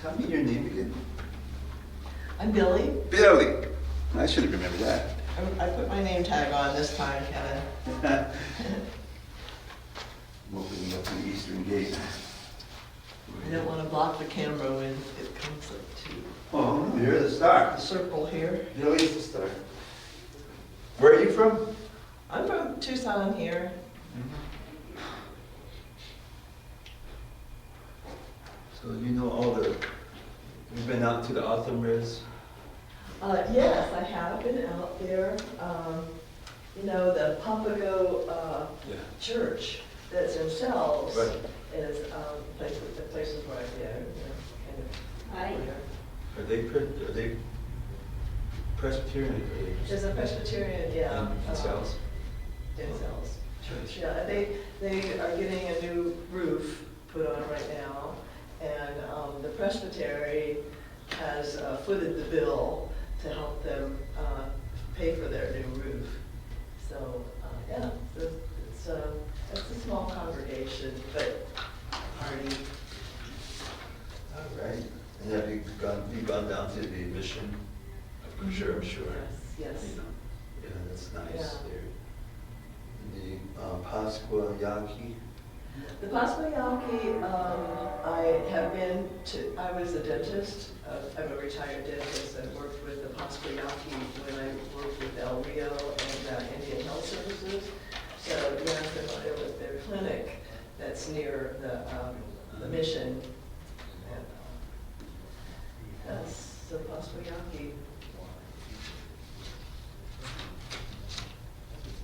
Tell me your name again. I'm Billy. Billy. I should have remembered that. I put my name tag on this time, Kevin. I'm opening up the eastern gate. I don't want to block the camera when it comes up to Oh, you're the star. the circle here. Billy's the star. Where are you from? I'm from Tucson here. So you know all the, you've been out to the Autumn Res? Yes, I have been out there. You know, the Papago Yeah. Church that's in Sells Right. is the places where I've been. Hi. Are they Presbyterian? Are they There's a Presbyterian, yeah. in South? In Sells Church, yeah. They are getting a new roof put on right now. And the presbytery has footed the bill to help them pay for their new roof. So, yeah, it's a small congregation, but party. All right. And have you gone down to the mission? I'm sure. Yes, yes. You know, yeah, that's nice Yeah. there. The Pasqua Yaqui. The Pasquayaki, I was a dentist. I'm a retired dentist. I worked with the Pasquayaki when I worked with El Rio and Indian Health Services. So yeah, I'm familiar with their clinic that's near the mission. And, yes, the Pasquayaki.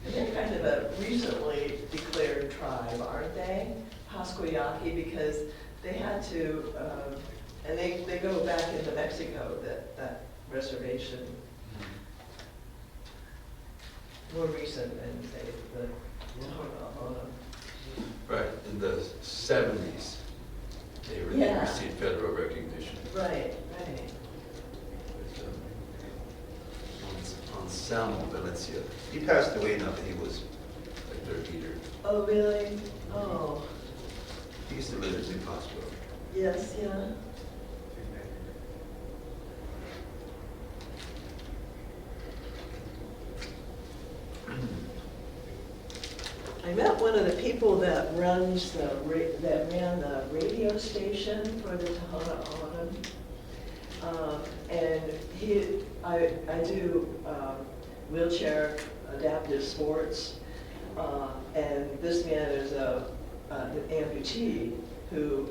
And they're kind of a recently declared tribe, aren't they? Pasquayaki, because they had to, and they go back into Mexico, that reservation. More recent than, say, the Tohono. Right, in the 70s, they Yeah. received federal recognition. Right. With, Anselmo Valencia. He passed away now, but he was like their leader. Oh, really? Oh, He used to live in New Pasqua. yes, yeah. I met one of the people that runs that ran the radio station for the Tohono O'odham. And I do wheelchair adaptive sports. And this man is an amputee who,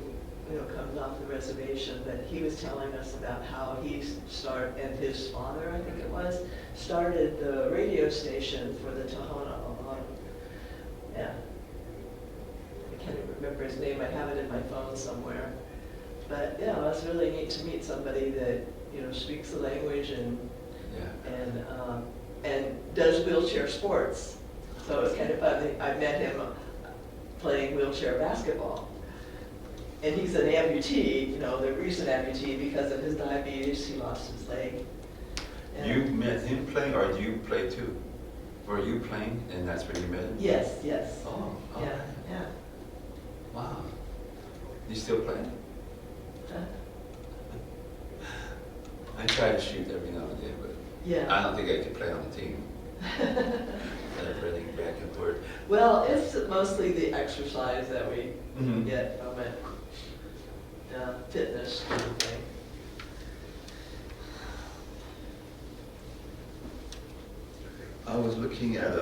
comes off the reservation, but he was telling us about how he started, and his father, I think it was, started the radio station for the Tohono O'odham. Yeah. I can't even remember his name. I have it in my phone somewhere. But yeah, it was really neat to meet somebody that, speaks the language and does wheelchair sports. So it was kind of fun. I met him playing wheelchair basketball. And he's an amputee, the recent amputee, because of his diabetes. He lost his leg. You met him playing, or do you play too? Were you playing, and that's where you met him? Yes, yes. Oh, Yeah, okay. yeah. Wow. You still play? I try to shoot every now and then, but Yeah. I don't think I could play on the team. Running back and forth. Well, it's mostly the exercise that we Mhm. get from it. Fitness kind of thing. I was looking at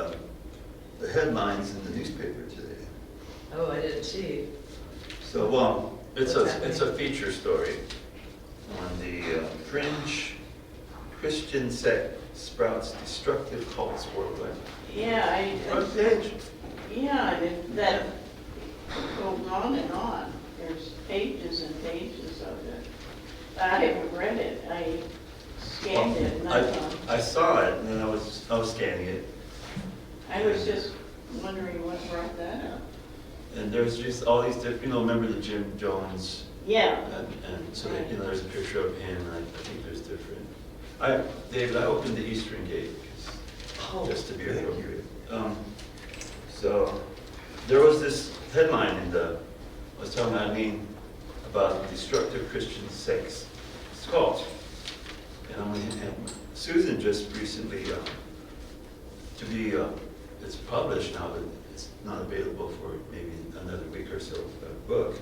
the headlines in the newspaper today. Oh, I didn't see. So, well, it's What's a happening? feature story on the fringe Christian sect sprouts destructive cults worldwide. Yeah, Front page. that goes on and on. There's pages and pages of it. I haven't read it. I scanned it and I thought, I saw it, and then I was scanning it, I was just wondering what brought that up. and there's just all these different, remember the Jim Jones, Yeah, and so that, there's a picture of him, and I think there's different. David, I opened the Eastern Gate, just to be appropriate. So, there was this headline in I was telling Eileen about destructive Christian sex cult. And Susan just recently, it's published now, but it's not available for maybe another week or so, a book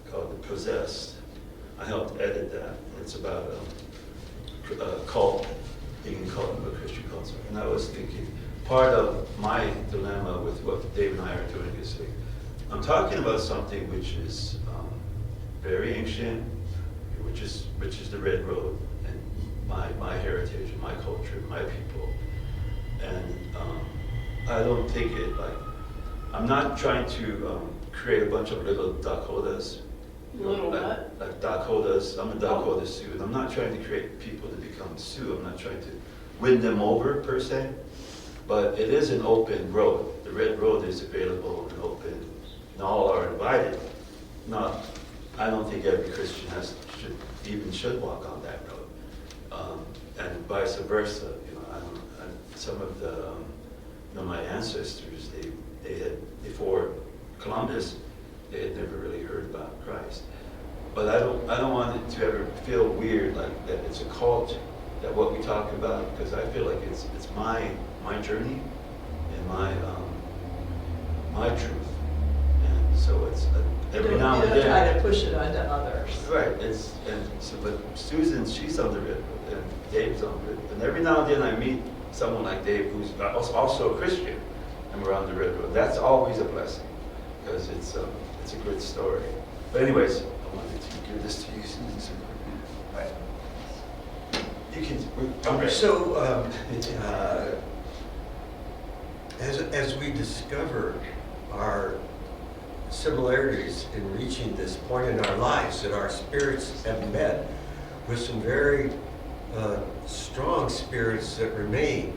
called The Possessed. I helped edit that. It's about a cult, being a cult of a Christian cult. And I was thinking, part of my dilemma with what Dave and I are doing is like, I'm talking about something which is very ancient, which is the Red Road, and my heritage, my culture, my people. And I don't think I'm not trying to create a bunch of little Dakotas. Little what? Like Dakotas. I'm a Dakota Sioux, and I'm not trying to create people to become Sioux. I'm not trying to win them over, per se. But it is an open road. The Red Road is available and open, and all are invited. I don't think every Christian should walk on that road, and vice versa. Some of the my ancestors, they had, before Columbus, they had never really heard about Christ. But I don't want it to ever feel weird, like that it's a cult, that what we talk about, because I feel like it's my journey and my truth. And so it's every now and You don't try then. to push it onto others. Right. But Susan, she's on the Red Road, and Dave's on the Red Road. And every now and then I meet someone like Dave who's also a Christian, and we're on the Red Road. That's always a blessing, because it's a good story. But anyways, I wanted to give this to you, Susan. Right. You can. I'm ready. So, as we discover our similarities in reaching this point in our lives, that our spirits have met with some very strong spirits that remain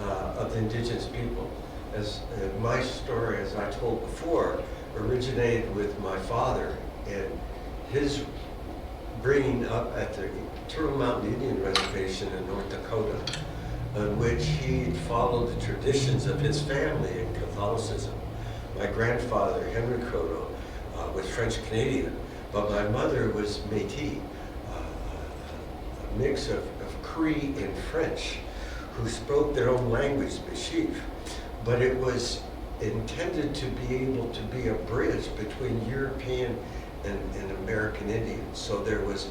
of the indigenous people. As my story, as I told before, originated with my father and his bringing up at the Turtle Mountain Indian Reservation in North Dakota, in which he followed the traditions of his family in Catholicism. My grandfather, Henry Croteau, was French-Canadian, but my mother was Métis, a mix of Cree and French, who spoke their own language, Michif. But it was intended to be able to be a bridge between European and American Indians. So there was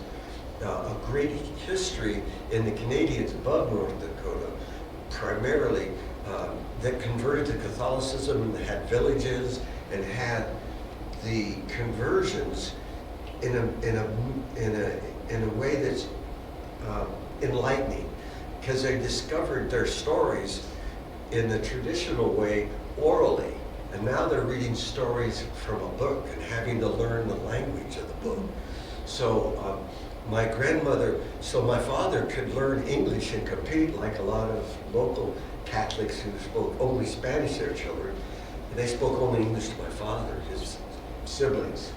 a great history in the Canadians above North Dakota, primarily that converted to Catholicism and had villages and had the conversions in a way that's enlightening, because they discovered their stories in the traditional way orally, and now they're reading stories from a book and having to learn the language of the book. So my grandmother, so my father could learn English and compete like a lot of local Catholics who spoke only Spanish to their children, and they spoke only English to my father, his siblings.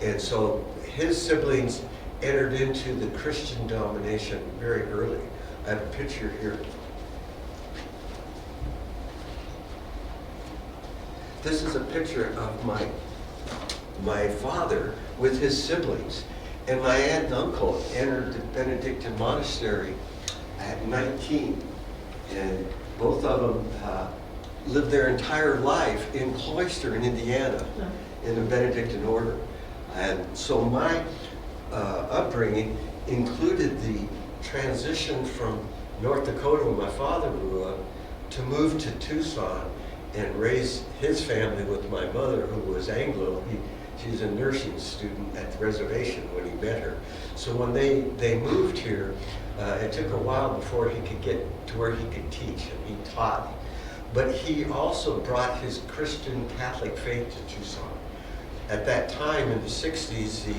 And so his siblings entered into the Christian denomination very early. I have a picture here. This is a picture of my father with his siblings. And my aunt and uncle entered the Benedictine monastery at 19. And both of them lived their entire life in Cloister in Indiana, in the Benedictine order. And so my upbringing included the transition from North Dakota, where my father grew up, to move to Tucson and raise his family with my mother, who was Anglo. She was a nursing student at the reservation when he met her. So when they moved here, it took a while before he could get to where he could teach, and he taught. But he also brought his Christian Catholic faith to Tucson. At that time, in the 60s, the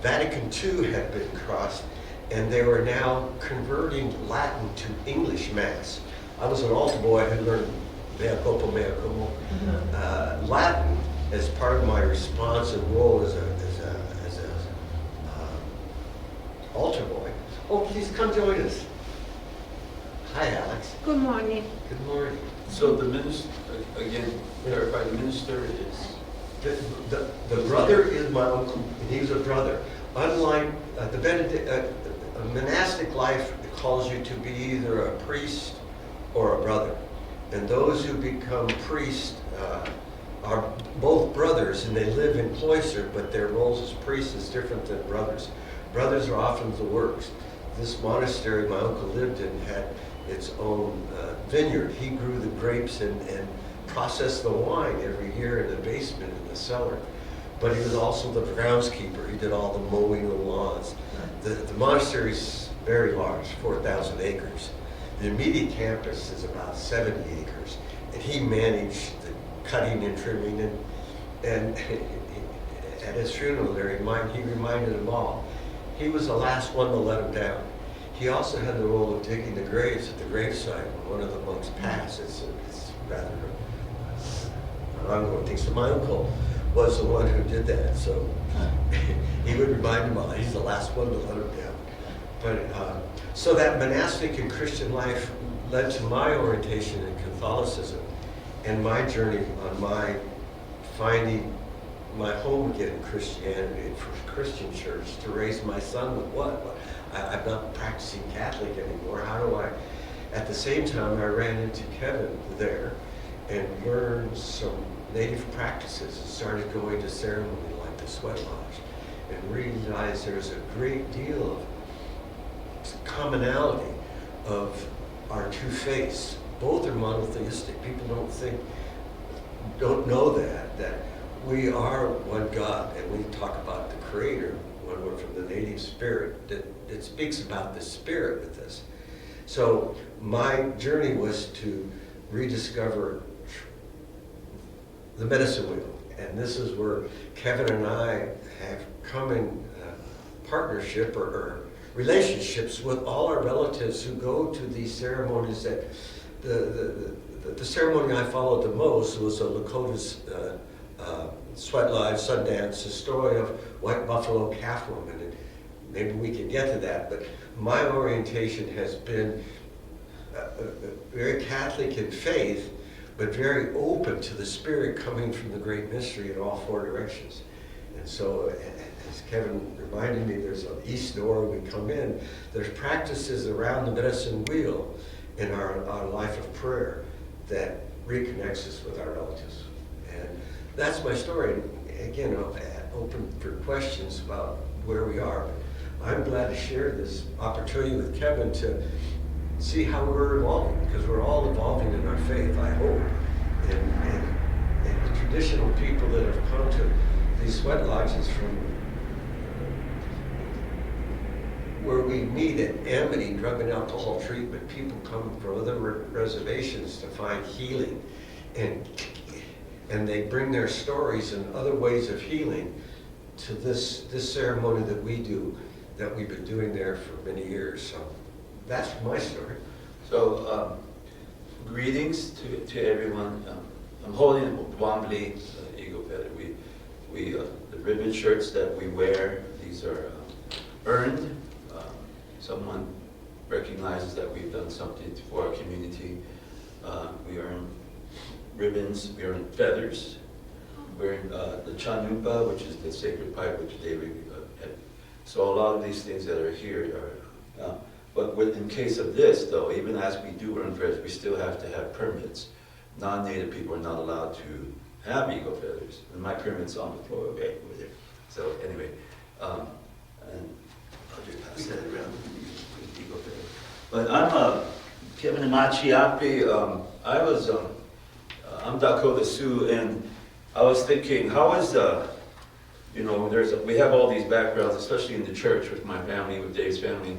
Vatican II had been crossed, and they were now converting Latin to English Mass. I was an altar boy who learned mea culpa, mea como, Latin as part of my response and role as a altar boy. Oh, please come join us. Hi, Alex. Good morning. Good morning. So the minister, again, clarify, the minister is? The brother is my uncle, and he was a brother. unlike a monastic life calls you to be either a priest or a brother. And those who become priests are both brothers, and they live in cloister, but their roles as priests is different than brothers. Brothers are often the works. This monastery my uncle lived in had its own vineyard. He grew the grapes and processed the wine every year in the basement, in the cellar. But he was also the groundskeeper. He did all the mowing of lawns. The monastery is very large, 4,000 acres. The immediate campus is about 70 acres. And he managed the cutting and trimming. And at his funeral there, he reminded them all, he was the last one to let him down. He also had the role of digging the graves at the gravesite when one of the monks passed. It's rather an ongoing thing. So my uncle was the one who did that. So he would remind them all, he's the last one to let him down. But so that monastic and Christian life led to my orientation in Catholicism and my journey on my finding my home again in Christianity, for Christian church, to raise my son with what? I'm not practicing Catholic anymore. How do I? At the same time, I ran into Kevin there and learned some native practices and started going to ceremony like the sweat lodge and realized there's a great deal of commonality of our two faiths. Both are monotheistic. People don't know that we are one God, and we talk about the Creator when we're from the native spirit, that it speaks about the spirit with us. So my journey was to rediscover the medicine wheel, and this is where Kevin and I have come in partnership or relationships with all our relatives who go to these ceremonies. That the ceremony I followed the most was a Lakota's sweat lodge, Sundance, the story of White Buffalo Calf Woman, and maybe we can get to that, but my orientation has been very Catholic in faith, but very open to the Spirit coming from the great mystery in all four directions. And so, as Kevin reminded me, there's an east door we come in, there's practices around the medicine wheel in our life of prayer that reconnects us with our relatives. And that's my story. And again, I'm open for questions about where we are. I'm glad to share this opportunity with Kevin to see how we're evolving, because we're all evolving in our faith, I hope. And the traditional people that have come to these sweat lodges from where we meet at Amity, drug and alcohol treatment, people come from other reservations to find healing. And they bring their stories and other ways of healing to this ceremony that we do, that we've been doing there for many years. So that's my story. So, greetings to everyone. I'm holding Wombly Eagle Feather. The ribbon shirts that we wear, these are earned. Someone recognizes that we've done something for our community. We earn ribbons, we earn feathers. We're in the Chanupa, which is the sacred pipe which David had. So a lot of these things that are here are, but in case of this though, even as we do earn feathers, we still have to have permits. Non-native people are not allowed to have eagle feathers. And my permit's on the floor, okay, over there. So anyway, and I'll just pass that around with eagle feathers. But I'm Kevin Machiapi. I'm Dakota Sioux, and I was thinking, how is we have all these backgrounds, especially in the church with my family, with Dave's family.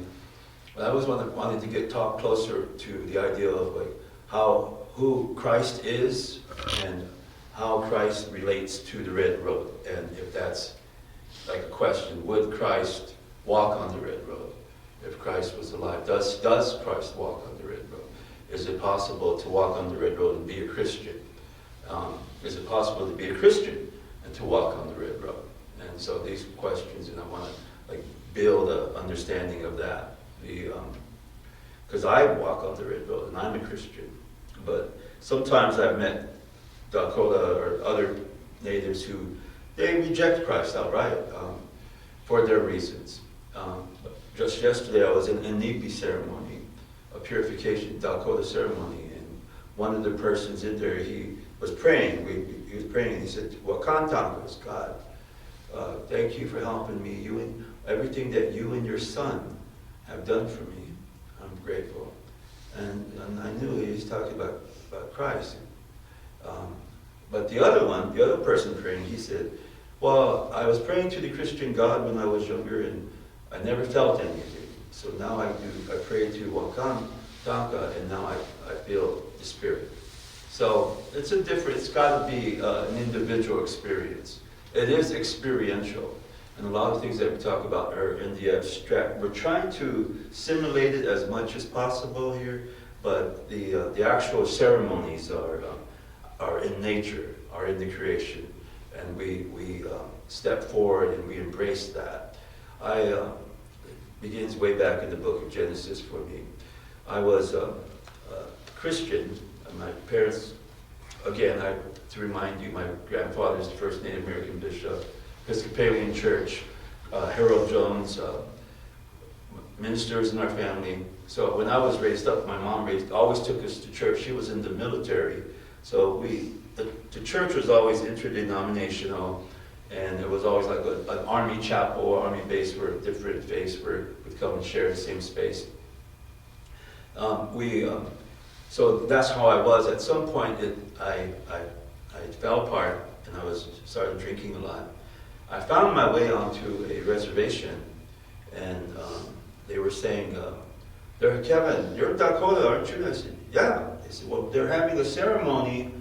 But I always wanted to talk closer to the idea of like who Christ is and how Christ relates to the red road. And if that's like a question, would Christ walk on the red road? If Christ was alive, does Christ walk on the red road? Is it possible to walk on the red road and be a Christian? Is it possible to be a Christian and to walk on the red road? And so these questions, and I want to build an understanding of that. Because I walk on the red road and I'm a Christian, but sometimes I've met Dakota or other natives who they reject Christ outright. for their reasons. Just yesterday I was in a Nipi ceremony, a purification Dakota ceremony, and one of the persons in there, he was praying. He was praying and he said, Wakantankas, God, thank you for helping me. You and everything that you and your son have done for me, I'm grateful. And I knew he was talking about Christ. But the other person praying, he said, well, I was praying to the Christian God when I was younger and I never felt anything. So now I pray to Wakan Tanka and now I feel the Spirit. So it's got to be an individual experience. It is experiential. And a lot of things that we talk about are in the abstract. We're trying to simulate it as much as possible here, but the actual ceremonies are in nature, are in the creation. And we step forward and we embrace that. It begins way back in the book of Genesis for me. I was a Christian. My parents, again, to remind you, my grandfather is the first Native American bishop, Episcopalian Church, Harold Jones, ministers in our family. So when I was raised up, my mom always took us to church. She was in the military. So the church was always interdenominational, and it was always like an army chapel, army base where different faiths would come and share the same space. So that's how I was. At some point, I fell apart, and I started drinking a lot. I found my way onto a reservation, and they were saying, Kevin, you're in Dakota, aren't you? I said, yeah. They said, well, they're having a ceremony.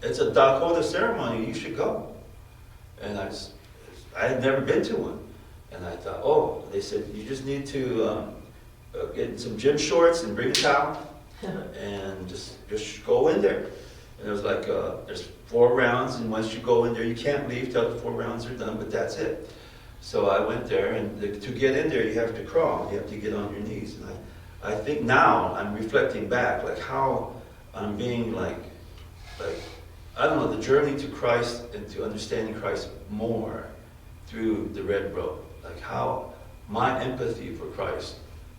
It's a Dakota ceremony. You should go. And I had never been to one. And I thought, they said, you just need to get some gym shorts and bring a towel and just go in there. And it was like, there's 4 rounds, and once you go in there, you can't leave till the 4 rounds are done, but that's it. So I went there, and to get in there, you have to crawl. You have to get on your knees. And I think now I'm reflecting back, like how I'm being I don't know, the journey to Christ and to understanding Christ more through the Red Road. Like how my empathy for Christ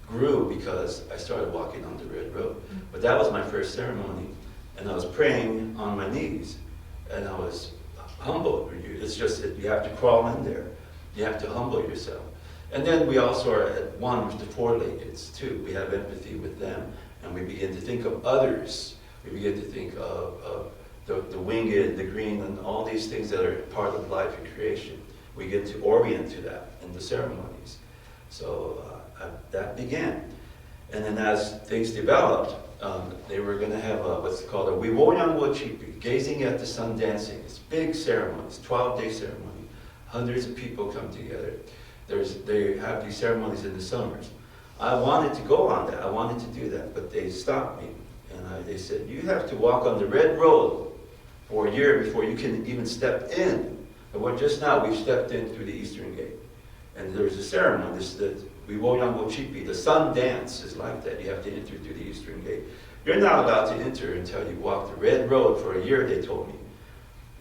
grew because I started walking on the Red Road. But that was my first ceremony. And I was praying on my knees. And I was humbled. It's just that you have to crawl in there. You have to humble yourself. And then we also are at one with the four-leggeds too. We have empathy with them. And we begin to think of others. We begin to think of the winged, the green, and all these things that are part of life and creation. We get to orient to that in the ceremonies. So that began. And then as things developed, they were going to have what's called a Wiwoyan Wochipi, gazing at the sun dancing. It's big ceremonies, 12-day ceremony. Hundreds of people come together. They have these ceremonies in the summers. I wanted to go on that. I wanted to do that, but they stopped me. And they said, you have to walk on the Red Road for a year before you can even step in. And just now, we've stepped in through the Eastern Gate. And there's a ceremony, the Wiwoyan Wochipi, the sun dance is like that. You have to enter through the Eastern Gate. You're not allowed to enter until you walk the Red Road for a year, they told me.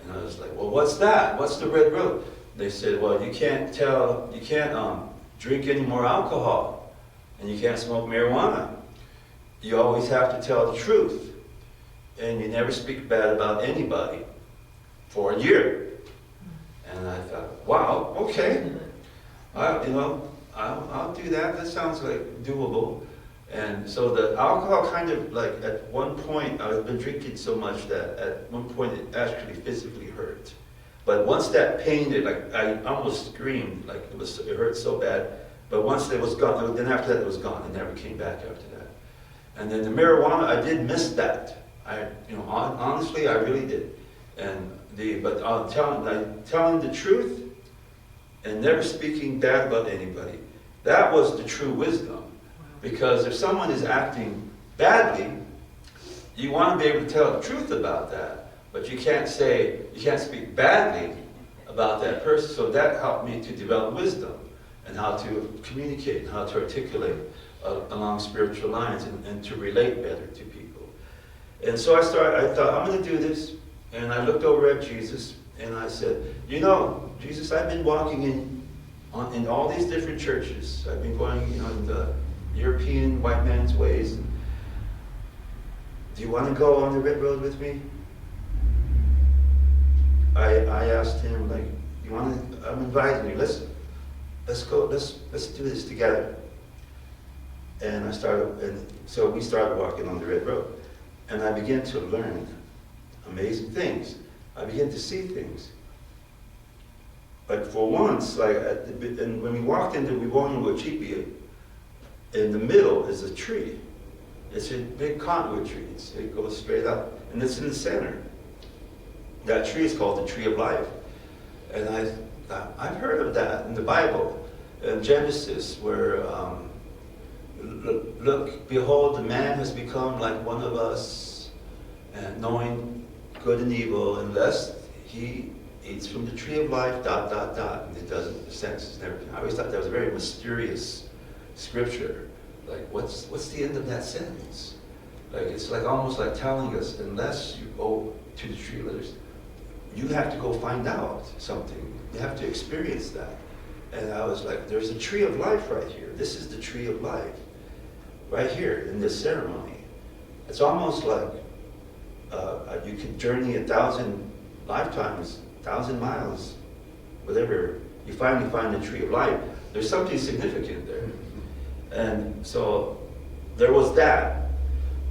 And I was like, well, what's that? What's the Red Road? They said, well, you can't drink any more alcohol, and you can't smoke marijuana. You always have to tell the truth, and you never speak bad about anybody for a year. And I thought, wow, okay, I'll do that. That sounds like doable. And so the alcohol kind of at one point, I've been drinking so much that at one point it actually physically hurt. But once that pain, I almost screamed, it hurt so bad. But once it was gone, then after that it was gone. It never came back after that. And then the marijuana, I did miss that. Honestly, I really did. But telling the truth and never speaking bad about anybody, that was the true wisdom. Because if someone is acting badly, you want to be able to tell the truth about that. But you can't speak badly about that person. So that helped me to develop wisdom and how to communicate and how to articulate along spiritual lines and to relate better to people. And so I thought, I'm going to do this. And I looked over at Jesus and I said, Jesus, I've been walking in in all these different churches. I've been going, in the European white man's ways. Do you want to go on the red road with me? I asked him, like, you want to? I'm inviting you. Let's go. Let's do this together. And so we started walking on the red road, and I began to learn amazing things. I began to see things. Like for once, and when we walked into Chipi, in the middle is a tree. It's a big cottonwood tree. It goes straight up, and it's in the center. That tree is called the tree of life. And I thought, I've heard of that in the Bible, in Genesis, where, look, behold, the man has become like one of us, and knowing good and evil, unless he eats from the tree of life, ... And it doesn't make sense. I always thought that was a very mysterious scripture. Like, what's the end of that sentence? Like, it's like almost like telling us, unless you go to the tree, you have to go find out something. You have to experience that. And I was like, there's a tree of life right here. This is the tree of life. Right here in this ceremony. It's almost like you could journey 1,000 lifetimes, 1,000 miles, whatever. You finally find the tree of life. There's something significant there. And so there was that.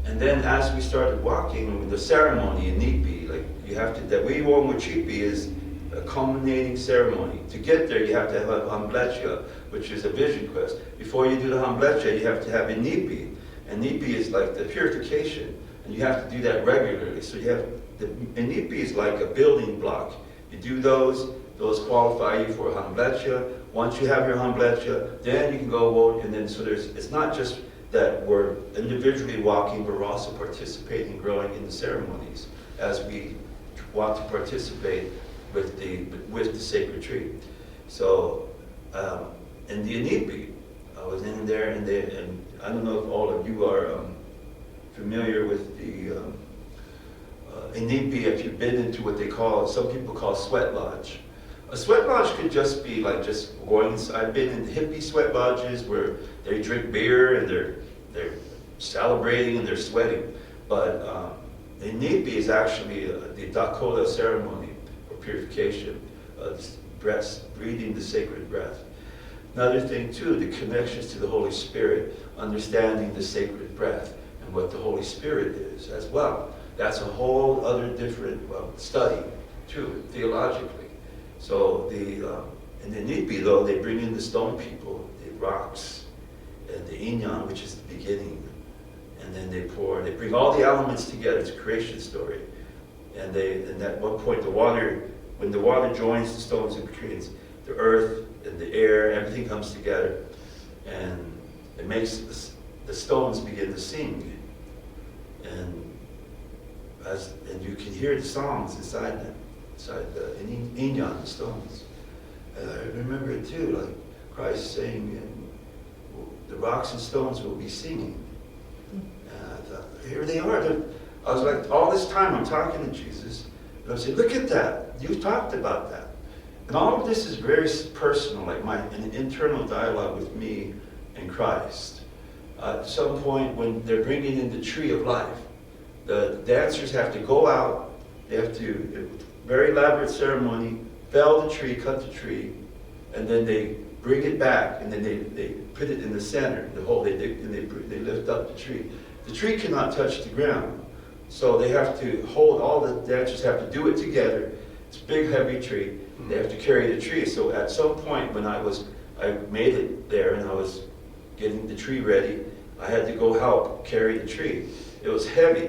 And then as we started walking, the ceremony in Nipi, that we won with Chipi is a culminating ceremony. To get there, you have to have a hamblecha, which is a vision quest. Before you do the hamblecha, you have to have a Nipi. And Nipi is like the purification. And you have to do that regularly. So Nipi is like a building block. You do those qualify you for a hamblecha. Once you have your hamblecha, then you can go, and then it's not just that we're individually walking, but we're also participating, growing in the ceremonies as we want to participate with the sacred tree. So in the Inipi, I was in there, and I don't know if all of you are familiar with the Inipi, if you've been into what some people call sweat lodge. A sweat lodge could just be like just going inside. I've been in hippie sweat lodges where they drink beer and they're celebrating and they're sweating. But the Nipi is actually the Dakota ceremony for purification, breathing the sacred breath. Another thing too, the connections to the Holy Spirit, understanding the sacred breath and what the Holy Spirit is as well. That's a whole other different study too, theologically. So in the Nipi though, they bring in the stone people, the rocks, and the inyan, which is the beginning. And then they bring all the elements together. It's a creation story. And at one point, when the water joins the stones, it creates the earth and the air, everything comes together. And it makes the stones begin to sing. And you can hear the songs inside them, inside the inyan, the stones. And I remember it too, like Christ saying, the rocks and stones will be singing. And I thought, here they are. I was like, all this time I'm talking to Jesus, and I said, look at that. You talked about that. And all of this is very personal, like an internal dialogue with me and Christ. At some point when they're bringing in the tree of life, the dancers have to go out, they have to, very elaborate ceremony, fell the tree, cut the tree, and then they bring it back, and then they put it in the center, the hole, they lift up the tree. The tree cannot touch the ground, so they have to all the dancers have to do it together. It's a big, heavy tree. They have to carry the tree. So at some point when I made it there and I was getting the tree ready, I had to go help carry the tree. It was heavy.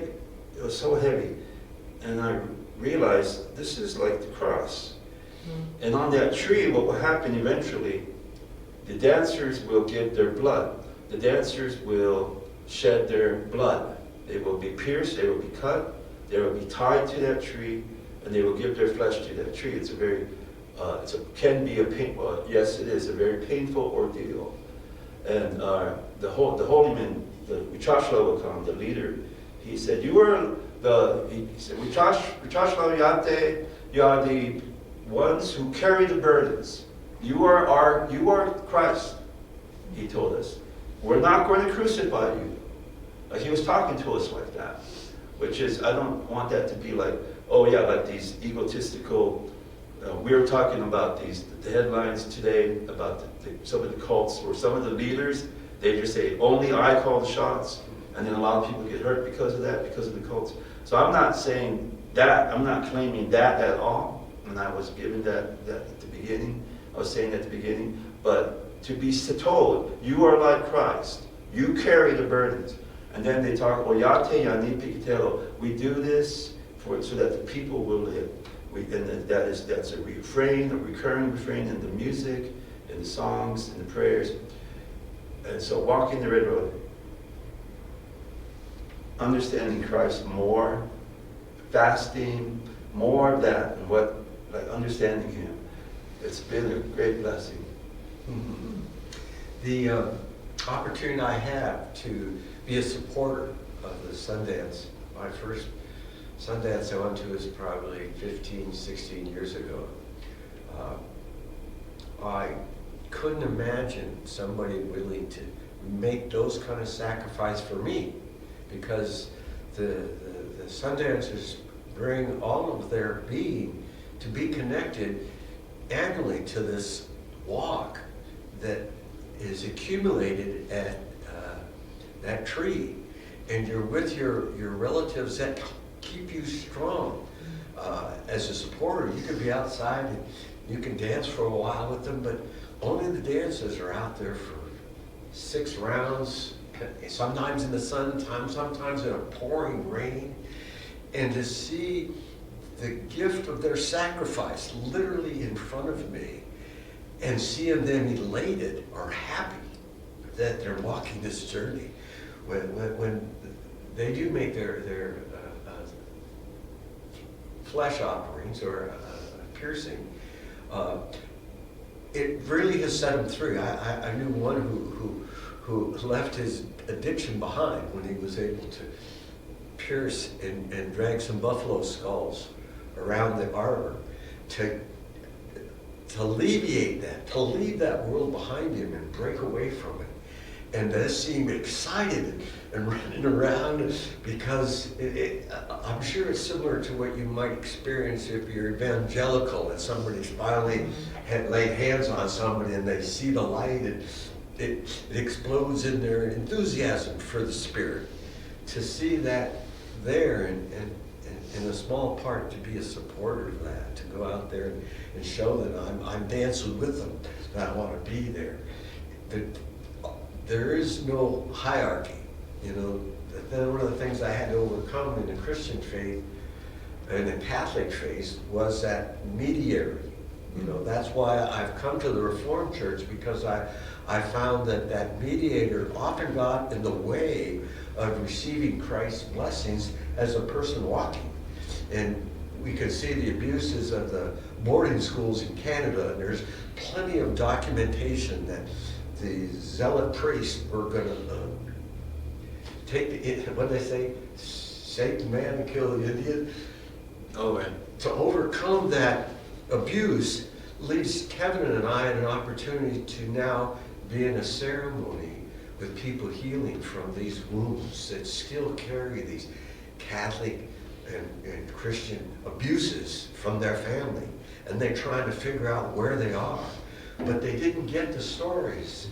It was so heavy. And I realized this is like the cross. And on that tree, what will happen eventually, the dancers will give their blood. The dancers will shed their blood. They will be pierced, they will be cut, they will be tied to that tree, and they will give their flesh to that tree. It's a very, yes, it is a very painful ordeal. And the holy man, the Wichashla, the leader, he said, he said, Wichashla Yate, you are the ones who carry the burdens. You are Christ, he told us. We're not going to crucify you. He was talking to us like that, which is, I don't want that to be like, oh yeah, like these egotistical, we're talking about the headlines today about some of the cults or some of the leaders, they just say, only I call the shots. And then a lot of people get hurt because of that, because of the cults. So I'm not saying that, I'm not claiming that at all. And I was given that at the beginning. I was saying at the beginning. But to be told, you are like Christ. You carry the burdens. And then they talk, Oyate yani pikitelo. We do this so that the people will live. And that's a refrain, a recurring refrain in the music, in the songs, in the prayers. And so walking the red road, understanding Christ more, fasting, more of that, and understanding Him. It's been a great blessing. Mm-hmm. The opportunity I have to be a supporter of the Sundance, my first Sundance I went to was probably 15, 16 years ago. I couldn't imagine somebody willing to make those kind of sacrifice for me, because the Sundancers bring all of their being to be connected annually to this walk that is accumulated at that tree, and you're with your relatives that keep you strong. As a supporter, you could be outside and you can dance for a while with them, but only the dancers are out there for 6 rounds, sometimes in the sun, sometimes in a pouring rain. And to see the gift of their sacrifice literally in front of me, and seeing them elated or happy that they're walking this journey, when they do make their flesh offerings or piercing, it really has set them free. I knew one who left his addiction behind when he was able to pierce and drag some buffalo skulls around the arbor to alleviate that, to leave that world behind him and break away from it. And to see him excited and running around, because I'm sure it's similar to what you might experience if you're evangelical and somebody's finally laid hands on somebody and they see the light, and it explodes in their enthusiasm for the Spirit. To see that there, and in a small part to be a supporter of that, to go out there and show that I'm dancing with them, that I want to be there. There is no hierarchy, you know. One of the things I had to overcome in the Christian faith and the Catholic faith was that mediator. You know, that's why I've come to the Reformed Church, because I found that mediator often got in the way of receiving Christ's blessings as a person walking. And we could see the abuses of the boarding schools in Canada, and there's plenty of documentation that the zealot priests were going to take what they say, shake the man and kill the Indian. Oh, right. To overcome that abuse leaves Kevin and I an opportunity to now be in a ceremony with people healing from these wounds that still carry these Catholic and Christian abuses from their family. And they're trying to figure out where they are. But they didn't get the stories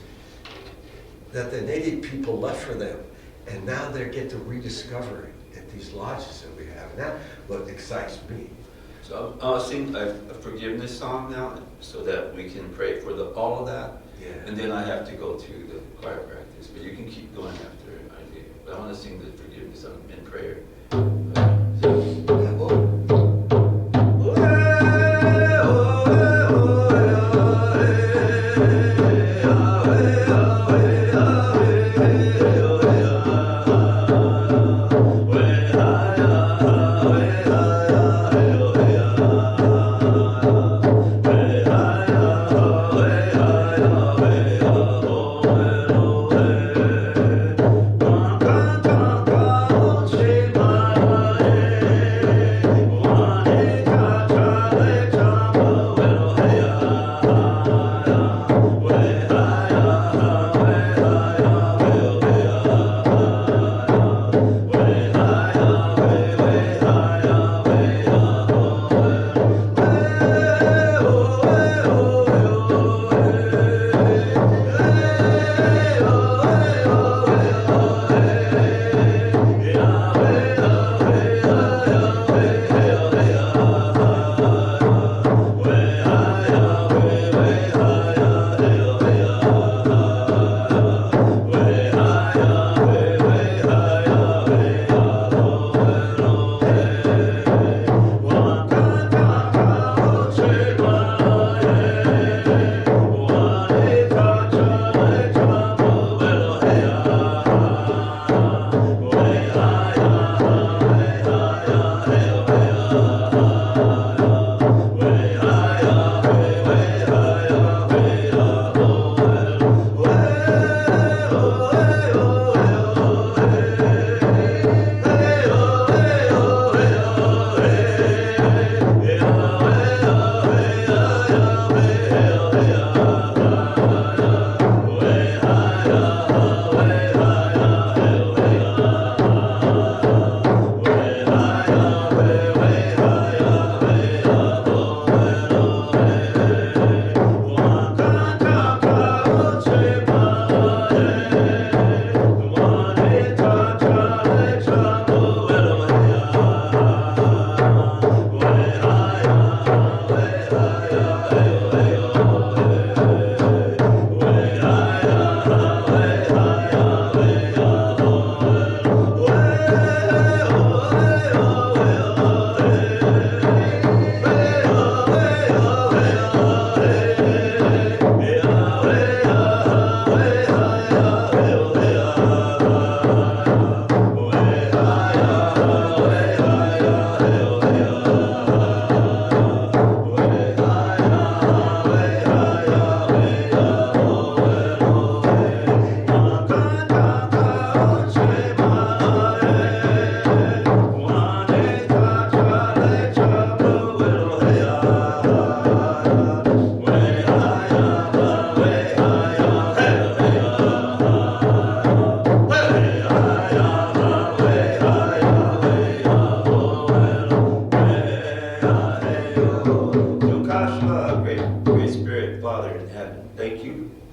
that the native people left for them. And now they get to rediscover it at these lodges that we have. And that's what excites me. So I'll sing a forgiveness song now, so that we can pray for all of that. Yeah. And then I have to go to the choir practice. But you can keep going after I do. But I want to sing the forgiveness song in prayer. Yeah, well, Shema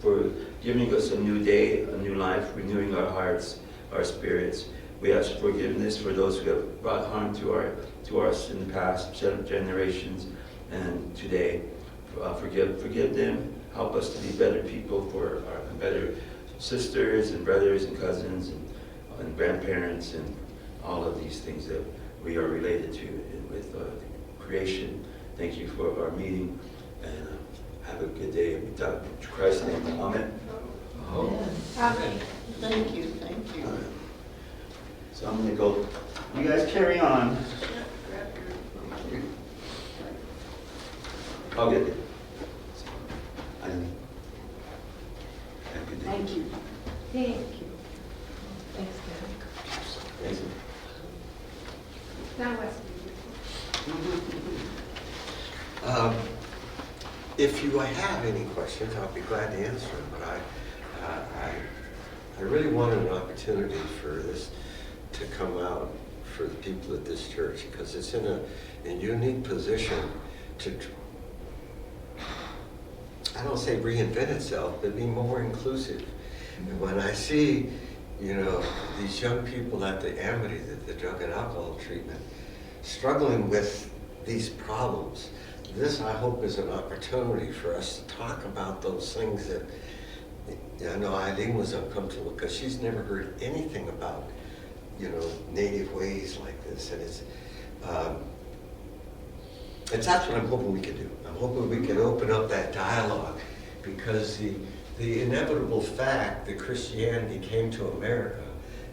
for giving us a new day, a new life, renewing our hearts, our spirits. We ask forgiveness for those who have brought harm to us in the past generations and today. Forgive them. Help us to be better people for our better sisters and brothers and cousins and grandparents and all of these things that we are related to with creation. Thank you for our meeting, and have a good day. In Christ's name, amen. Amen. Amen. Thank you, thank you. So I'm going to go. You guys carry on. I'll get it. Have a good day. Thank you. Thank you. Thanks, Karen. Thanks. That was beautiful. If you have any questions, I'll be glad to answer them, but I really wanted an opportunity for this to come out for the people at this church, because it's in a unique position to, I don't say reinvent itself, but be more inclusive. And when I see, these young people at the Amity, the drug and alcohol treatment, struggling with these problems, this, I hope, is an opportunity for us to talk about those things that, I know Eileen was uncomfortable because she's never heard anything about, native ways like this. And that's what I'm hoping we can do. I'm hoping we can open up that dialogue, because the inevitable fact that Christianity came to America,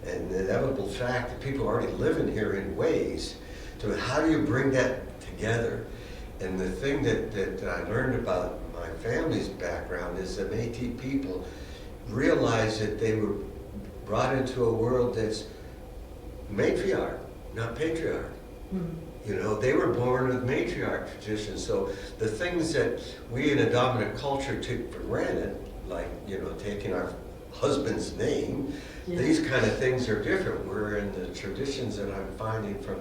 and the inevitable fact that people are already living here in ways, to how do you bring that together? And the thing that I learned about my family's background is that Métis people realized that they were brought into a world that's matriarch, not patriarch. Mm-hmm. They were born with matriarch traditions. So the things that we in a dominant culture took for granted, like, taking our husband's name, Yeah. these kind of things are different. We're in the traditions that I'm finding from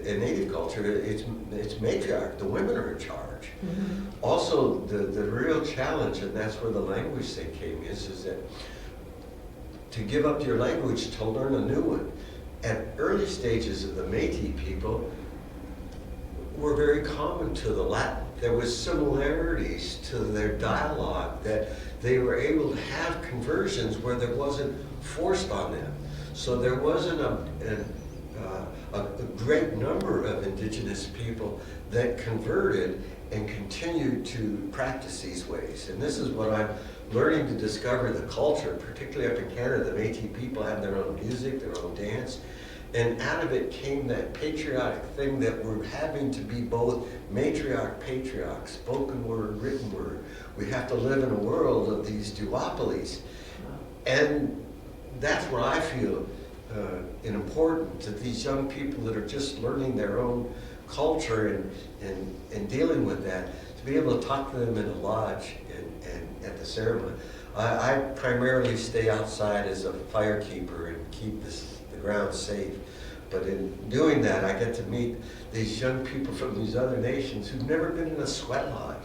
in native culture, it's matriarch. The women are in charge. Mm-hmm. Also, the real challenge, and that's where the language thing came, is that to give up your language to learn a new one. At early stages of the Métis people were very common to the Latin. There was similarities to their dialogue, that they were able to have conversions where there wasn't forced on them. So there wasn't a great number of indigenous people that converted and continued to practice these ways. And this is what I'm learning to discover, the culture, particularly up in Canada. The Métis people have their own music, their own dance. And out of it came that patriotic thing that we're having to be both matriarch, patriarch, spoken word, written word. We have to live in a world of these duopolies. And that's where I feel important, that these young people that are just learning their own culture and dealing with that, to be able to talk to them in a lodge and at the ceremony. I primarily stay outside as a firekeeper and keep the ground safe. But in doing that, I get to meet these young people from these other nations who've never been in a sweat lodge.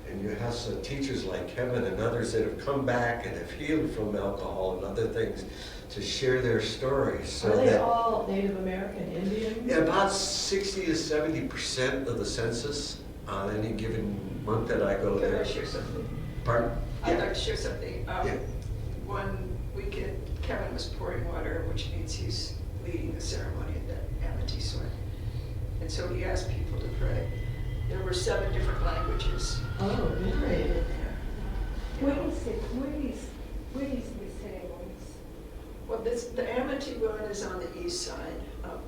And you have some teachers like Kevin and others that have come back and have healed from alcohol and other things to share their stories. So Are they that, all Native American Indian? yeah, about 60 to 70% of the census on any given month that I go Can I there. share something? Pardon? I'd like to share something. Yeah. One weekend, Kevin was pouring water, which means he's leading the ceremony at the Amity Sword. And so he asked people to pray. There were 7 different languages Oh, in really? there. Where is it? Where is the ceremonies? Well, the Amity one is on the east side,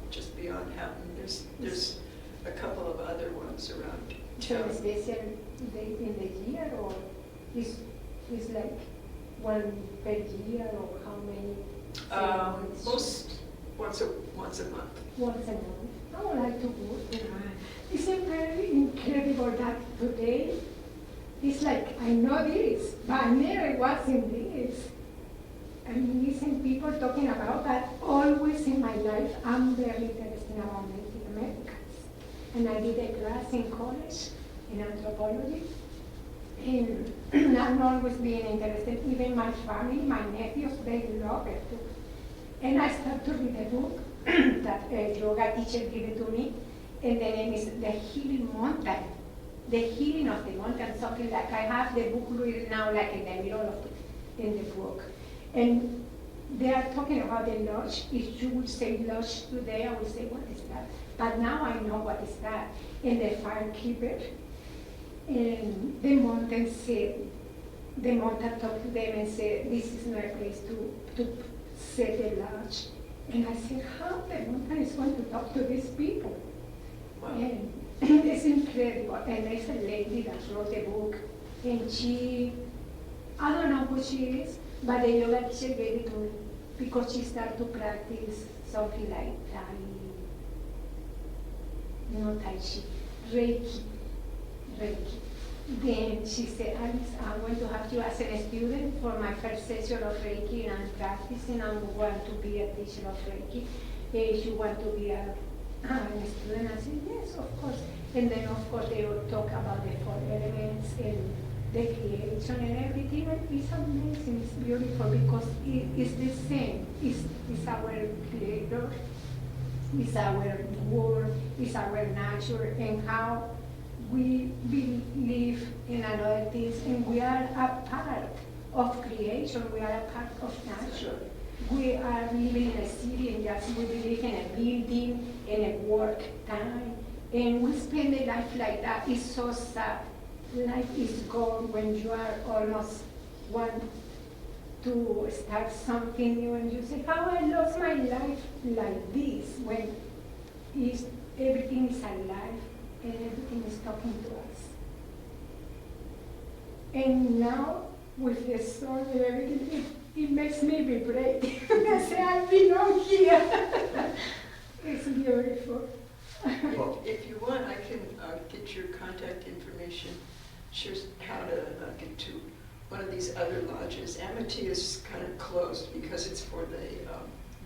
just beyond Houghton. There's a couple of other ones around So town. a special day in the year, or is like one per year, or how many ceremonies? Most once a month. Once a month. I would like to go to one. It's very incredible that today, it's like, I know this, but I never was in this. I'm listening people talking about that. Always in my life, I'm very interested about Native Americans. And I did a class in college in anthropology. And I'm always being interested. Even my family, my nephews, they love it too. And I started to read a book that a yoga teacher gave it to me, and the name is The Healing Mountain. The Healing of the Mountain, something like I have the book written now like in the middle of in the book. And they are talking about the lodge. If you would say lodge today, I would say, what is that? But now I know what is that. And the firekeeper. And the mountain said, the mountain talked to them and said, this is not a place to set a lodge. And I said, how the mountain is going to talk to these people? Wow. And it's incredible. And there's a lady that wrote a book, and she, I don't know who she is, but the yoga teacher gave it to me because she started to practice something like Tai Chi, Reiki. Then she said, I'm going to have you as a student for my first session of Reiki, and I'm practicing. I want to be a teacher of Reiki. If you want to be a student, I said, yes, of course. And then, of course, they will talk about the 4 elements and the creation and everything. And it's amazing, it's beautiful because it's the same. It's our creator, it's our world, it's our nature, and how we believe in another things, and we are a part of creation, we are a part of nature. We are living in a city, and just we believe in a building, in a work time, and we spend a life like that. It's so sad. Life is gone when you are almost want to start something new, and you say, how I lost my life like this, when everything is alive and everything is talking to us. And now, with the song and everything, it makes me vibrate. I say, I belong here. It's beautiful. If you want, I can get your contact information, share how to get to one of these other lodges. Amity is kind of closed because it's for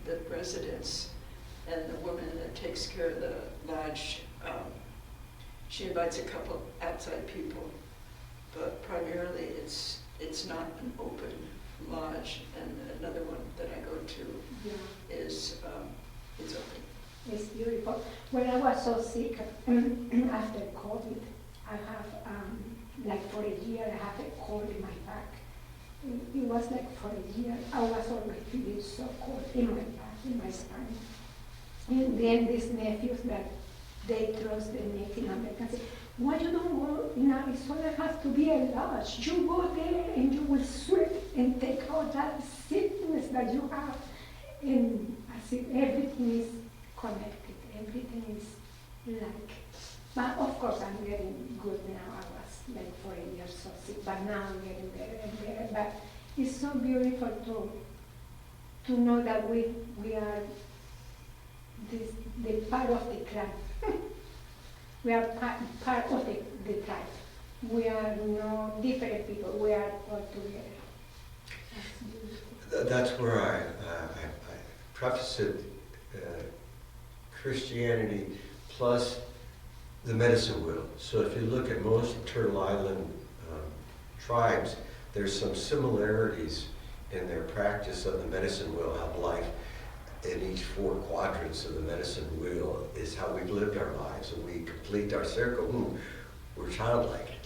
the residents, and the woman that takes care of the lodge, she invites a couple outside people, but primarily it's not an open lodge. And another one that I go to is open. It's beautiful. When I was so sick after COVID, I have, like for a year, I have a cold in my back. It was like for a year, I was always feeling so cold in my back, in my spine. And then these nephews that they trust the Native Americans say, why you don't go in Arizona? Has to be a lodge. You go there and you will sweat and take out that sickness that you have. And I said, everything is connected. Everything is like. But of course, I'm getting good now. I was like for a year so sick, but now I'm getting better and better. But it's so beautiful to know that we are the part of the tribe. We are part of the tribe. We are no different people. We are all together. That's where I preface it, Christianity plus the medicine wheel. So if you look at most Turtle Island tribes, there's some similarities in their practice of the medicine wheel, how life in each 4 quadrants of the medicine wheel is how we've lived our lives, and we complete our circle. We're childlike.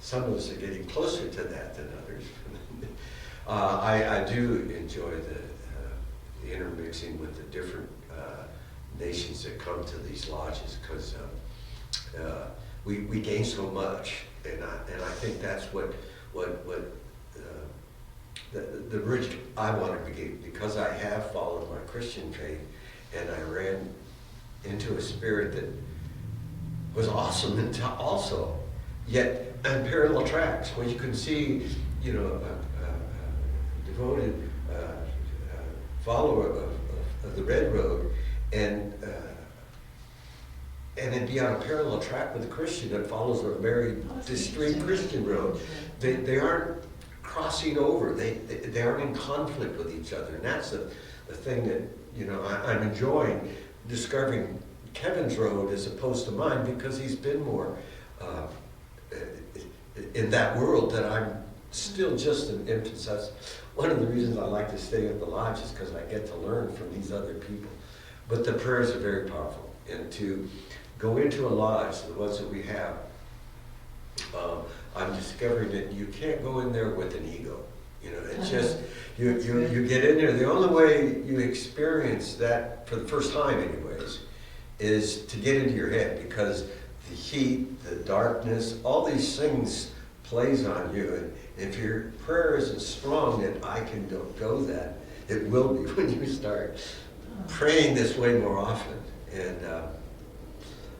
Some of us are getting closer to that than others. I do enjoy the intermixing with the different nations that come to these lodges, because we gain so much, and I think that's what the bridge I wanted to get, because I have followed my Christian faith, and I ran into a spirit that was awesome and also, yet on parallel tracks, where you can see, you know, a devoted follower of the Red Road, and then be on a parallel track with a Christian that follows a very discreet Christian road. They aren't crossing over. They aren't in conflict with each other, and that's the thing that, you know, I'm enjoying discovering Kevin's road as opposed to mine, because he's been more in that world that I'm still just an infant. That's one of the reasons I like to stay at the lodge, is because I get to learn from these other people. But the prayers are very powerful. And to go into a lodge, the ones that we have, I'm discovering that you can't go in there with an ego. You know, it's just, you get in there. The only way you experience that, for the first time anyways, is to get into your head, because the heat, the darkness, all these things plays on you. And if your prayer isn't strong that I can go that, it will be when you start praying this way more often. And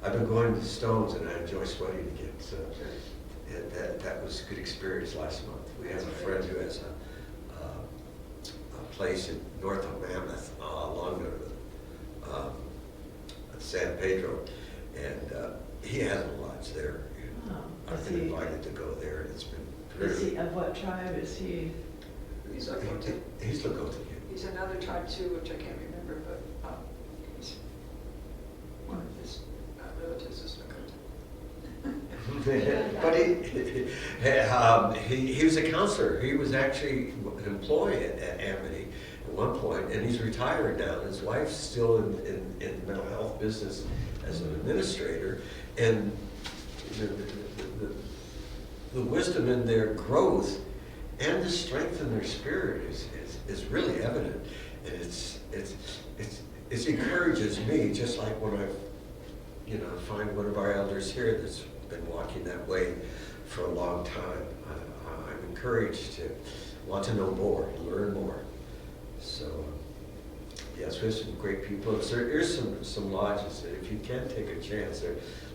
I've been going to Stones, and I enjoy sweating again. So that was a good experience last month. We have a friend who has a place in north of Mammoth, along the San Pedro, and he has a lodge there. I've been invited to go there, and it's been very... Is he, of what tribe is he? He's Lakota. He's Lakota. He's another tribe too, which I can't remember, but he's one of his relatives is Lakota. But he was a counselor. He was actually an employee at Amity at one point, and he's retired now. His wife's still in the mental health business as an administrator, and the wisdom in their growth and the strength in their spirit is really evident, and it encourages me, just like when I find one of our elders here that's been walking that way for a long time. I'm encouraged to want to know more, learn more. So yes, we have some great people. There's some lodges that if you can take a chance,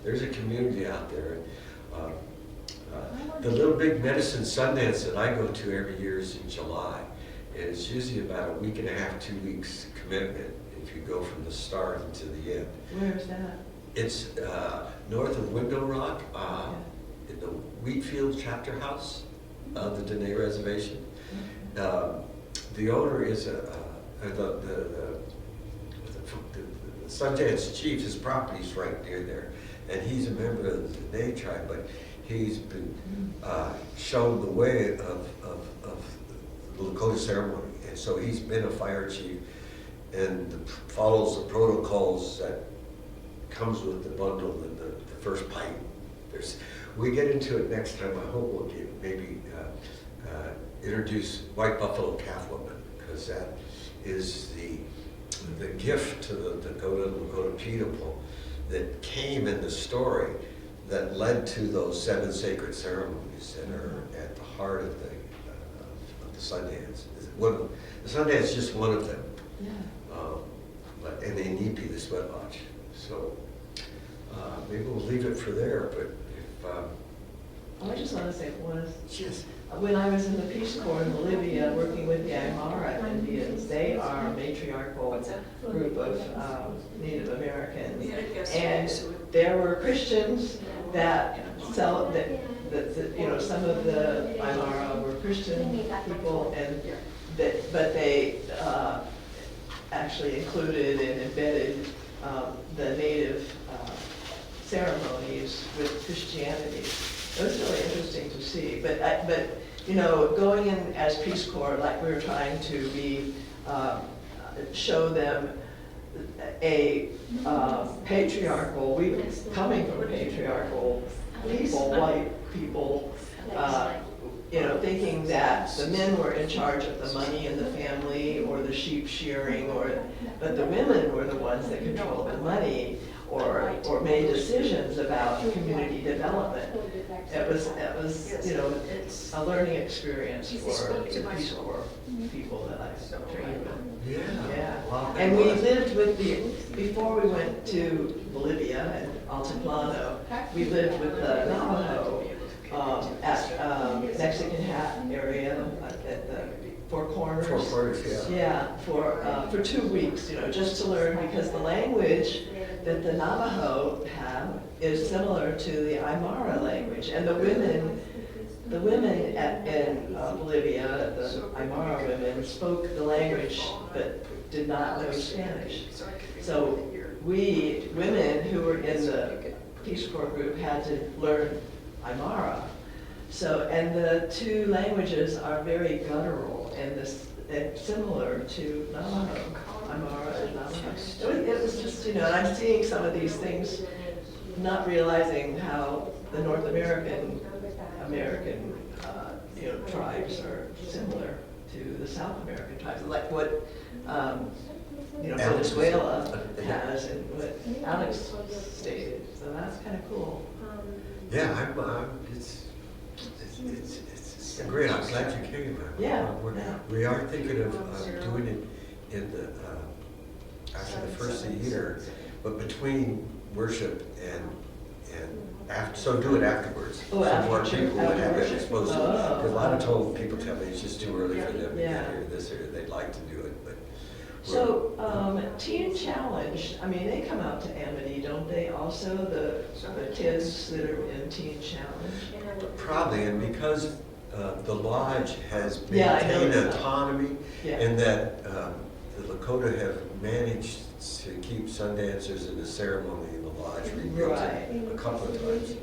there's a community out there. The Little Big Medicine Sundance that I go to every year is in July. And it's usually about a week and a half, 2 weeks commitment if you go from the start to the end. Where's that? It's north of Window Rock, in the Wheatfield Chapter House of the Dene Reservation. The owner is the Sundance Chief. His property's right near there, and he's a member of the Dene tribe, but he's been shown the way of the Lakota ceremony, and so he's been a fire chief and follows the protocols that comes with the bundle and the first pipe. We get into it next time. I hope we'll maybe introduce White Buffalo Calf Woman, because that is the gift to the Lakota people that came in the story that led to those 7 sacred ceremonies that are at the heart of the Sundance. The Sundance is just one of them. Yeah. And they need to be the sweat lodge. So maybe we'll leave it for there, but if... I just want to say yes. when I was in the Peace Corps in Bolivia working with the Aymara Indians, they are a matriarchal group of Native Americans. And there were Christians that some of the Aymara were Christian people, but they actually included and embedded the native ceremonies with Christianity. It was really interesting to see. But going in as Peace Corps, like we were trying to show them a patriarchal, coming from patriarchal people, white people, thinking that the men were in charge of the money in the family or the sheep shearing, but the women were the ones that controlled the money or made decisions about community development. It was a learning experience for the Peace Corps people that I trained with. Yeah. Wow. And we lived before we went to Bolivia and Altiplano, we lived with the Navajo at Mexican Hat area at the Four Corners. Four Corners, yeah. Yeah, for 2 weeks, just to learn, because the language that the Navajo have is similar to the Aymara language, and the women in Bolivia, the Aymara women, spoke the language but did not know Spanish. So we women who were in the Peace Corps group had to learn Aymara. So, and the two languages are very guttural and similar to Navajo, Aymara and Navajo. It was just, and I'm seeing some of these things, not realizing how the North American tribes are similar to the South American tribes, like what Venezuela has and what Alex stated. So that's kind of cool. Yeah, it's great. I'm glad you came. Yeah. We are thinking of doing it in the after the first of the year, but between worship and after, so do it afterwards. Oh, so after more church, people would have it after exposed to. worship. Because a lot of people tell me it's just too early for them to Yeah. get here this year. They'd like to do it, but. So, Teen Challenge, I mean, they come out to Amity, don't they? Also, the kids that are in Teen Challenge. Probably, and because the lodge has Yeah, I maintained noticed that. autonomy, Yeah. and that the Lakota have managed to keep sun dancers in the ceremony in the lodge, rebuilt Right. it a couple of times.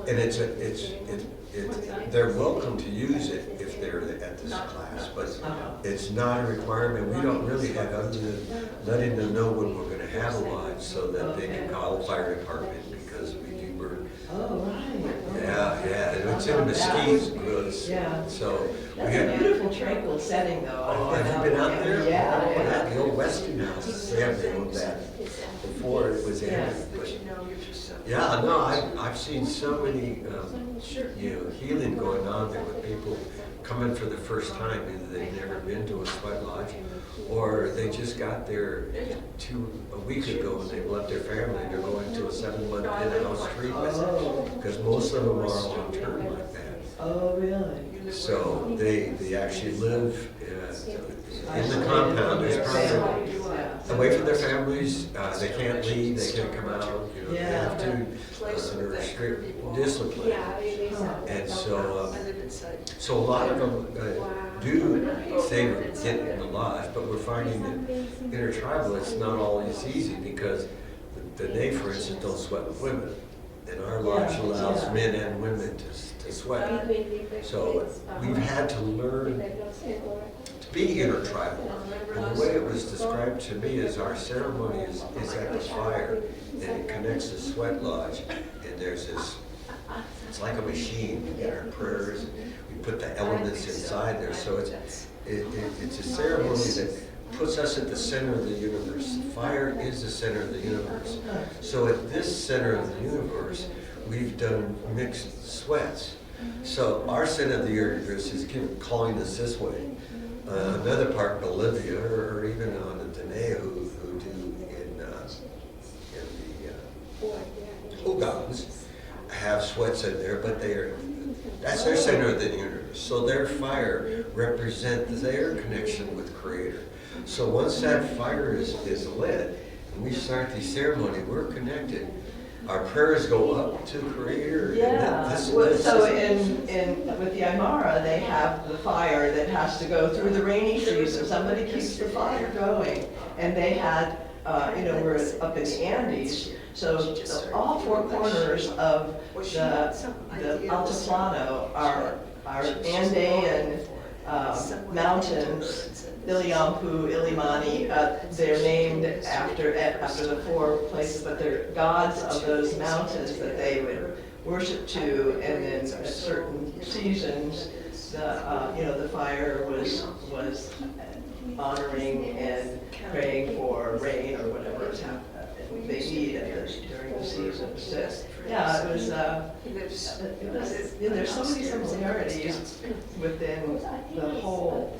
And they're welcome to use it if they're at this class, but it's not a requirement. We don't really have, other than letting them know when we're gonna have a lodge so that they can call the fire department, because we do work. Oh, right. Yeah, and it's in a mesquite woods. Yeah. So we That's a had, beautiful, tranquil setting, though. oh, I've have you been out there? Yeah, Oh, yeah. the old Westinghouse, yeah, they owned that before it was Yeah. in. But you know, you're just so. Yeah, no, I've seen so many, healing going on there with people coming for the first time. Either they've never been to a sweat lodge, or they just got there a week ago and they've left their family and they're going to a 7-month in-house treatment. Because most of them are on term like that. Oh, really? So they actually live in the compound. There's probably away from their families, they can't leave, they can't come out, they have to, under strict discipline. And so, so a lot of them do say get in the lodge, but we're finding that intertribal, it's not always easy, because the Nez, for instance, don't sweat with women. And our lodge allows men and women to sweat. So we've had to learn to be intertribal. And the way it was described to me is our ceremony is at the fire, and it connects the sweat lodge, and there's this, it's like a machine. We get our prayers, we put the elements inside there. So it's a ceremony that puts us at the center of the universe. Fire is the center of the universe. So at this center of the universe, we've done mixed sweats. So our center of the universe is calling us this way. Another part, Bolivia, or even on the Dene who do in the Hogans, have sweats in there, but that's their center of the universe. So their fire represents their connection with Creator. So once that fire is lit, and we start the ceremony, we're connected. Our prayers go up to Creator. Yeah. So with the Aymara, they have the fire that has to go through the rainy season. Somebody keeps the fire going. And they had, we're up in the Andes, so all four corners of the Altiplano are Andean mountains. Ilyampu, Illimani, they're named after the four places, but they're gods of those mountains that they would worship to, and then at certain seasons, the fire was honoring and praying for rain or whatever they need during the season. So, yeah, it was, there's so many similarities within the whole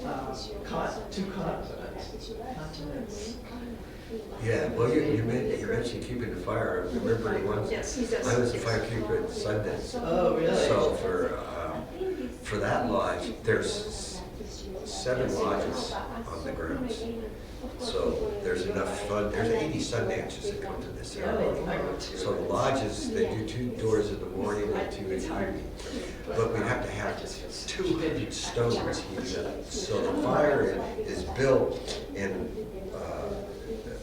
two continents. Yeah, well, you mentioned keeping the fire. I remember once, I was a firekeeper at Sundance. Oh, really? So for that lodge, there's 7 lodges on the grounds. So there's enough fun. There's 80 sun dancers that come to this ceremony. So the lodges, they do 2 doors in the morning and 2 in the evening. But we have to have 200 stones heated up. So the fire is built in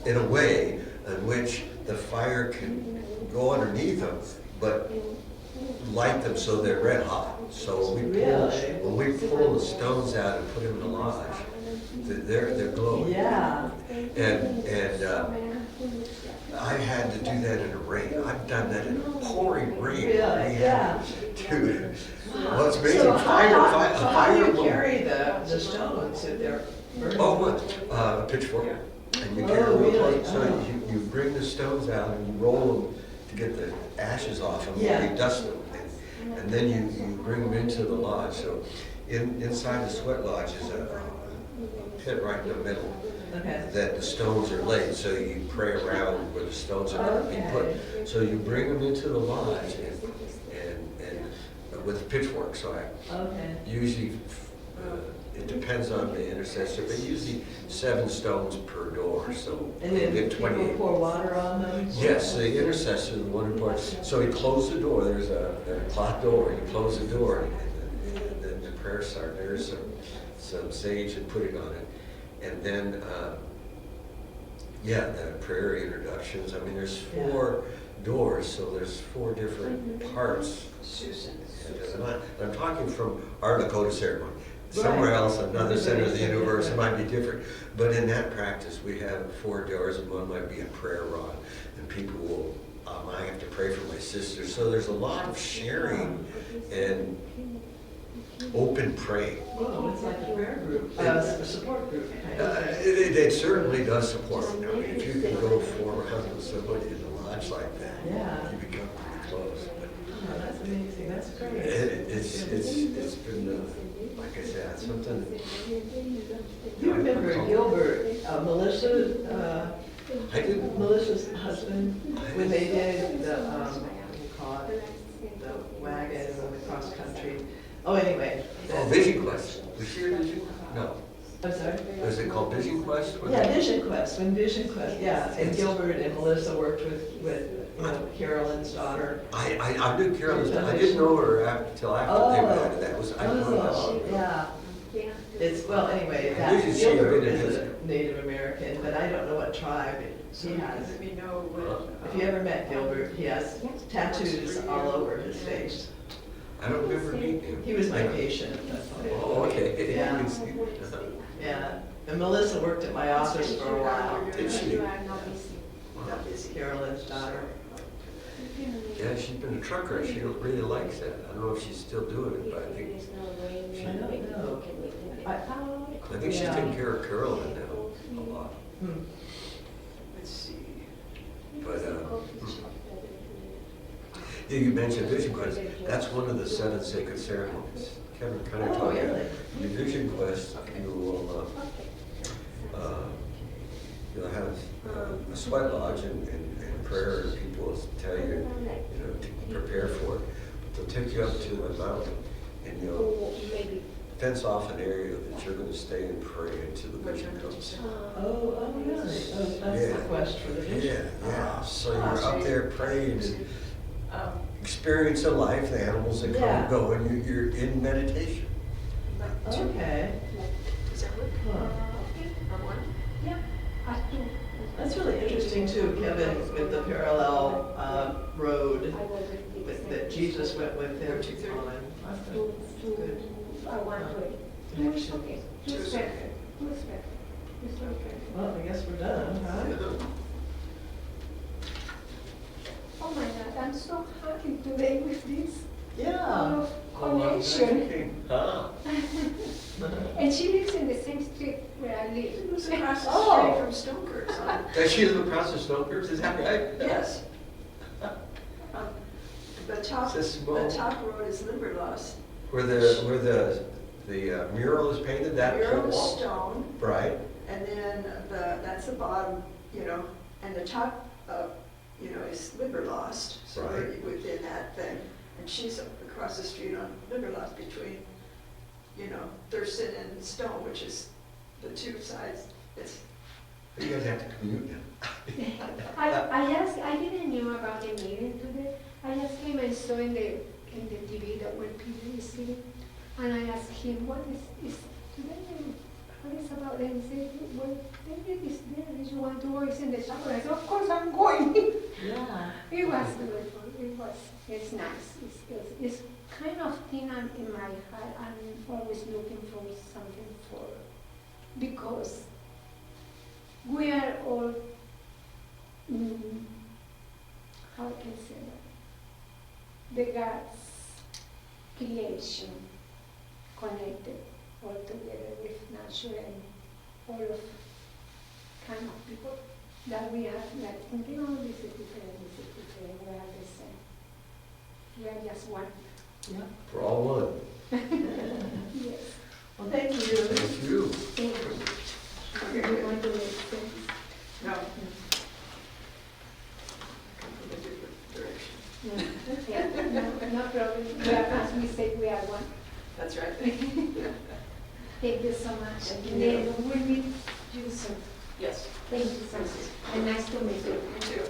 a way in which the fire can go underneath them, but light them so they're red hot. So when we pull the stones out and put them in the lodge, they're glowing. Yeah. And I had to do that in a rain. I've done that in a pouring rain. Really? Yeah. Dude, well, it's amazing. So how do you will- carry the stones if they're burning? Oh, a pitchfork. And you carry Oh, real really? close. So you bring the stones out and you roll them to get the ashes off them. Yeah. You dust them. And then you bring them into the lodge. So inside the sweat lodge is a pit right in the middle Okay. that the stones are laid. So you pray around where the stones are going to be put. So you bring them into the lodge and with a pitchfork. So I Okay. usually, it depends on the intercessor, but usually 7 stones per door, so And then you get people 28. pour water on them? Yes, the intercessor, the one who pours, so he closed the door, there's a clock door, you close the door, and then the prayer starts, there's some sage and pudding on it, and then, the prayer introductions, I mean, there's 4 doors, so there's 4 different parts. Susan. And I'm talking from our Lakota ceremony. Somewhere else, another center of the universe, it might be different. But in that practice, we have 4 doors, and one might be a prayer rod. And people will, I have to pray for my sister. So there's a lot of sharing and open praying. Whoa, it's like a prayer group, a support group. It certainly does support. I mean, if you can go 4 rounds with somebody in the lodge like that, Yeah. you become pretty close. But Oh, that's amazing, that's great. it's been, like I said, something. You remember Gilbert, Melissa, I didn't. Melissa's husband, when they did the, what do you call it, the wagon and the cross country? Oh, anyway. Oh, Vision Quest. Was she a Vision? No. I'm sorry? Was it called Vision Quest? Was Yeah, it? Vision Quest, when Vision Quest, yeah, and Gilbert and Melissa worked with Carolyn's daughter. I knew Carolyn. I didn't know her until after they met. That was, I know Oh, yeah. It's, well, anyway, I knew that she had Gilbert been in is his- a Native American, but I don't know what tribe he has. Let me know what. If you ever met Gilbert, he has tattoos all over his face. I don't remember meeting him. He was my patient, that's all. Oh, okay. Yeah. Yeah, and Melissa worked at my office for a while. Did she? Not busy. Carolyn's daughter. Yeah, she's been a trucker. She really likes that. I don't know if she's still doing it, but I think I don't know. I think she's Yeah. taking care of Carolyn now a lot. Hmm. Let's see. But yeah, you mentioned Vision Quest. That's one of the 7 sacred ceremonies. Kevin kind of Oh, told me. really? The Vision Quest, you will you'll have a sweat lodge and prayer, and people will tell you, to prepare for it. But they'll take you up to the mountain, and you'll fence off an area that you're going to stay and pray until the vision comes. Oh, really? Oh, that's the quest for the vision. Yeah. So you're up there praying and Um, experiencing life, the animals that come Yeah. and go, and you're in meditation. like 2, Okay. does that work? Huh. Or 1? That's really interesting too, Kevin, with the parallel road that Jesus went with him on. That's a good connection. Well, I guess we're done, huh? Oh my God, I'm so happy today with this Yeah. connection. Ah. And she lives in the same street where I It live. was across the Oh. street from Stoker's. Does she live across the Snowbirds? Is that right? Yes. The top It's a small- road is Limberlost. Where the mural is painted, that Mural whole is wall? stone, Right. and then that's the bottom, and the top, is Limberlost. So we're Right. within that thing. And she's across the street on Limberlost between, Thurston and Stone, which is the 2 sides. It's, You guys have to commute now. I didn't know about the meeting today. I just came and saw in the TV that when Peter is sitting, and I asked him, what is today? What is about? And he said, well, David is there. If you want to go, he's in the shower. I said, of course I'm going. Yeah. It was beautiful. It's nice. It's looking for something for, because we are all, how can I say that? The God's creation connected all together with nature and all of kind of people that we have, like thinking, oh, this is different, we are the same. We are just one. Yeah. We're all one. Yes. Well, thank you. Thank you. Thank you. Do you want to make sense? No. Come from a different direction. Yeah, no problem. We are, as we said, we are one. That's right. Thank you so much. Thank And you. then we'll meet you soon. Yes. Thank you so much. And nice to meet you. You too.